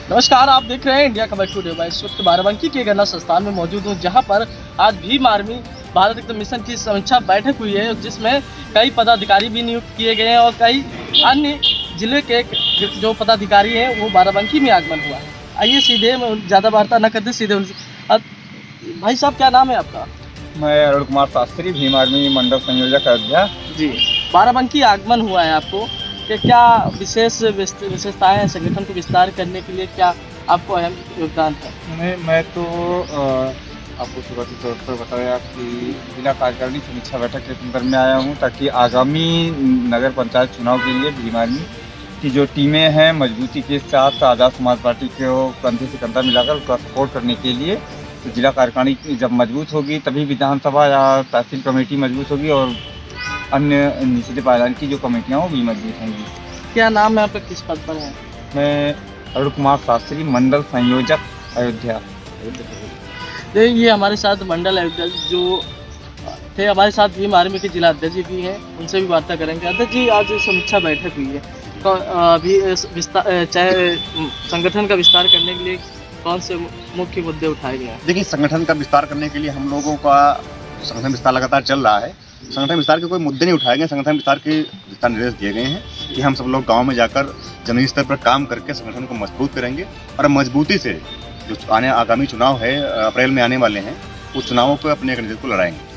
नमस्कार, आप देख रहे हैं इंडिया खबर टुडे। मैं इस वक्त बाराबंकी के गन्ना संस्थान में मौजूद हूं, जहां पर आज भीम आर्मी भारत एकदम मिशन की समीक्षा बैठक हुई है, जिसमें कई पदाधिकारी भी नियुक्त किए गए हैं और कई अन्य जिले के जो पदाधिकारी हैं वो बाराबंकी में आगमन हुआ है। आइए सीधे ज़्यादा वार्ता न करते सीधे उनसे। भाई साहब, क्या नाम है आपका? मैं अरुण कुमार शास्त्री, भीम आर्मी मंडल संयोजक अयोध्या। जी, बाराबंकी आगमन हुआ है आपको कि क्या विशेषताएं हैं संगठन को विस्तार करने के लिए, क्या आपको अहम योगदान है? मैं तो आपको शुरुआती तौर पर बताया कि जिला कार्यकारिणी समीक्षा बैठक के संदर्भ में आया हूँ, ताकि आगामी नगर पंचायत चुनाव के लिए भीम आर्मी की जो टीमें हैं मजबूती के साथ आज़ाद समाज पार्टी को कंधे से कंधा मिलाकर उसका सपोर्ट करने के लिए, तो जिला कार्यकारिणी जब मजबूत होगी तभी विधानसभा या तहसील कमेटी मजबूत होगी और अन्य निचले पायदान की जो कमेटियाँ वो भी मजबूत होंगी। क्या नाम है आपका, किस पद पर है? मैं अरुण कुमार शास्त्री, मंडल संयोजक अयोध्या। ये हमारे साथ मंडल अध्यक्ष जो थे, हमारे साथ भीम आर्मी के जिला अध्यक्ष जी भी हैं, उनसे भी वार्ता करेंगे। अध्यक्ष जी, आज समीक्षा बैठक हुई है, तो अभी चाहे संगठन का विस्तार करने के लिए कौन से मुख्य मुद्दे उठाए गए हैं? देखिए, संगठन का विस्तार करने के लिए हम लोगों का संगठन विस्तार लगातार चल रहा है। संगठन विस्तार के कोई मुद्दे नहीं उठाए गए, संगठन विस्तार के दिशा निर्देश दिए गए हैं कि हम सब लोग गांव में जाकर जमीनी स्तर पर काम करके संगठन को मजबूत करेंगे और मजबूती से जो आगामी चुनाव है अप्रैल में आने वाले हैं, उस चुनावों पर अपने नेतृत्व को लड़ाएंगे।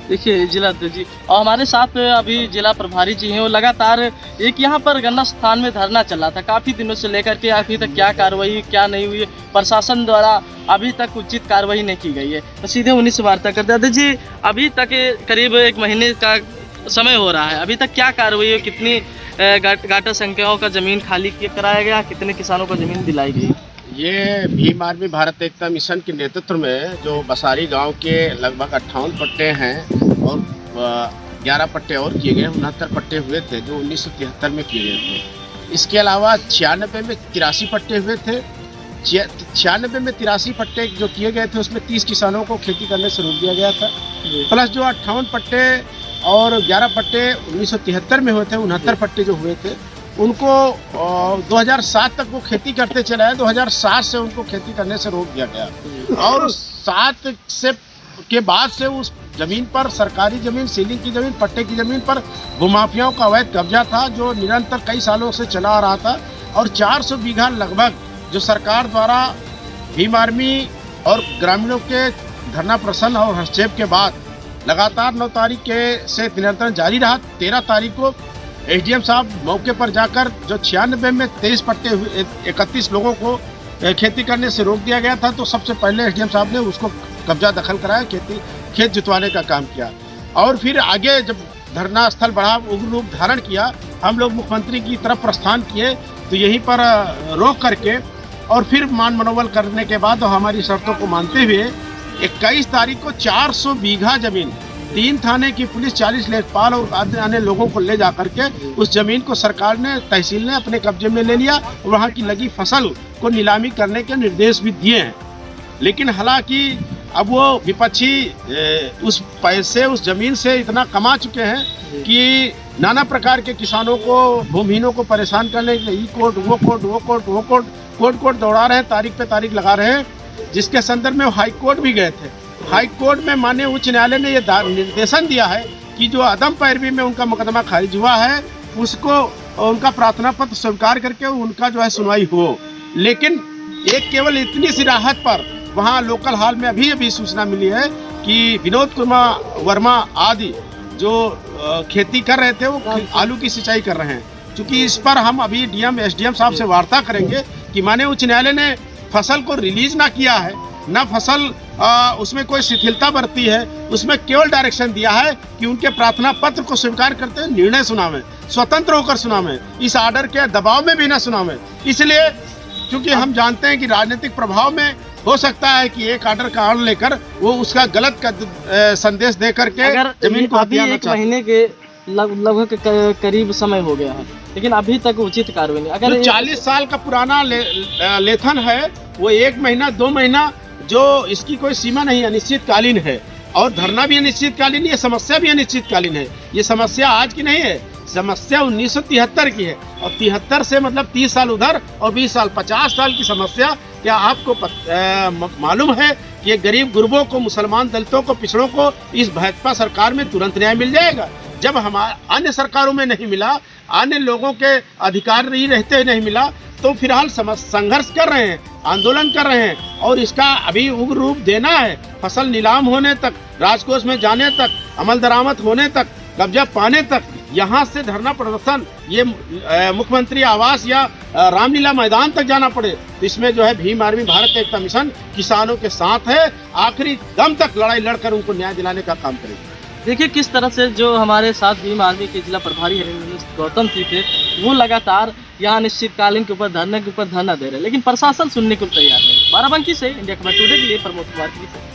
देखिए जिला अध्यक्ष जी और हमारे साथ अभी जिला प्रभारी जी हैं, वो लगातार एक यहाँ पर गन्ना स्थान में धरना चल रहा था काफ़ी दिनों से लेकर के अभी तक क्या कार्रवाई क्या नहीं हुई है, प्रशासन द्वारा अभी तक उचित कार्रवाई नहीं की गई है। तो सीधे उन्हीं से वार्ता करते हैं। अध्यक्ष जी, अभी तक करीब 1 महीने का समय हो रहा है, अभी तक क्या कार्रवाई है? कितनी गाटा संख्याओं का ज़मीन खाली कराया गया, कितने किसानों को ज़मीन दिलाई गई? ये भीम आर्मी भारत एकता मिशन के नेतृत्व में जो बसारी गांव के लगभग 58 पट्टे हैं और 11 पट्टे और किए गए, 69 पट्टे हुए थे जो 1973 में किए गए थे। इसके अलावा 96 में 83 पट्टे हुए थे। 96 में 83 पट्टे जो किए गए थे उसमें 30 किसानों को खेती करने से रोक दिया गया था, प्लस जो 58 पट्टे और 11 पट्टे 1973 में हुए थे, 69 पट्टे जो हुए थे उनको 2007 तक वो खेती करते चले आए। 2007 से उनको खेती करने से रोक दिया गया और 7 से के बाद से उस जमीन पर, सरकारी जमीन, सीलिंग की जमीन, पट्टे की जमीन पर भूमाफियाओं का अवैध कब्जा था जो निरंतर कई सालों से चला आ रहा था। और 400 बीघा लगभग जो सरकार द्वारा भीम आर्मी और ग्रामीणों के धरना प्रदर्शन और हस्तक्षेप के बाद लगातार 9 तारीख से निरंतर जारी रहा। 13 तारीख को एसडीएम साहब मौके पर जाकर जो 96 में 23 पट्टे हुए 31 लोगों को खेती करने से रोक दिया गया था, तो सबसे पहले एसडीएम साहब ने उसको कब्जा दखल कराया, खेत जुतवाने का काम किया। और फिर आगे जब धरना स्थल बढ़ा, उग्र रूप धारण किया, हम लोग मुख्यमंत्री की तरफ प्रस्थान किए, तो यहीं पर रोक करके और फिर मान मनोबल करने के बाद हमारी शर्तों को मानते हुए 21 तारीख को 400 बीघा जमीन 3 थाने की पुलिस, 40 लेखपाल और अन्य लोगों को ले जा करके उस जमीन को सरकार ने, तहसील ने अपने कब्जे में ले लिया और वहाँ की लगी फसल को नीलामी करने के निर्देश भी दिए हैं। लेकिन हालांकि अब वो विपक्षी उस पैसे, उस जमीन से इतना कमा चुके हैं कि नाना प्रकार के किसानों को, भूमिहीनों को परेशान करने के लिए कोर्ट, वो कोर्ट, वो कोर्ट, वो कोर्ट दौड़ा रहे हैं, तारीख पे तारीख लगा रहे हैं, जिसके संदर्भ में हाई कोर्ट भी गए थे। हाई कोर्ट में माननीय उच्च न्यायालय ने ये निर्देशन दिया है कि जो अदम पैरवी में उनका मुकदमा खारिज हुआ है उसको, उनका प्रार्थना पत्र स्वीकार करके उनका जो है सुनवाई हो। लेकिन एक केवल इतनी सी राहत पर वहाँ लोकल हाल में अभी सूचना मिली है कि विनोद कुमार वर्मा आदि जो खेती कर रहे थे वो आलू की सिंचाई कर रहे हैं। चूँकि इस पर हम अभी डीएम, एसडीएम साहब से वार्ता करेंगे कि माननीय उच्च न्यायालय ने फसल को रिलीज ना किया है, न फसल उसमें कोई शिथिलता बरती है, उसमें केवल डायरेक्शन दिया है कि उनके प्रार्थना पत्र को स्वीकार करते हुए निर्णय सुनावें, स्वतंत्र होकर सुनावें, इस ऑर्डर के दबाव में भी ना सुनावें। इसलिए क्योंकि हम जानते हैं कि राजनीतिक प्रभाव में हो सकता है कि एक ऑर्डर का ऑर्डर लेकर वो उसका गलत संदेश दे करके जमीन को अभी 1 महीने के लगभग करीब समय हो गया है, लेकिन अभी तक उचित कार्रवाई नहीं। अगर 40 साल का पुराना लेथन है, वो 1 महीना 2 महीना, जो इसकी कोई सीमा नहीं, अनिश्चितकालीन है। और धरना भी अनिश्चितकालीन, ये समस्या भी अनिश्चितकालीन है। ये समस्या आज की नहीं है, समस्या 1973 की है और 73 से मतलब 30 साल उधर और 20 साल 50 साल की समस्या। क्या आपको मालूम है कि ये गरीब गुरबों को, मुसलमान दलितों को, पिछड़ों को इस भाजपा सरकार में तुरंत न्याय मिल जाएगा? जब हमारे अन्य सरकारों में नहीं मिला, अन्य लोगों के अधिकार नहीं रहते नहीं मिला, तो फिलहाल संघर्ष कर रहे हैं, आंदोलन कर रहे हैं और इसका अभी उग्र रूप देना है। फसल नीलाम होने तक, राजकोष में जाने तक, अमल दरामद होने तक, कब्जा पाने तक, यहाँ से धरना प्रदर्शन ये मुख्यमंत्री आवास या रामलीला मैदान तक जाना पड़े, तो इसमें जो है भीम आर्मी भारत एकता मिशन किसानों के साथ है, आखिरी दम तक लड़ाई लड़कर उनको न्याय दिलाने का काम करेगी। देखिए किस तरह से जो हमारे साथ भीम आर्मी के जिला प्रभारी गौतम सिंह थे, वो लगातार यहाँ अनिश्चितकालीन के ऊपर धरना दे रहे हैं, लेकिन प्रशासन सुनने को तैयार नहीं। बाराबंकी से इंडिया खबर टुडे के लिए प्रमोद कुमार की रिपोर्ट।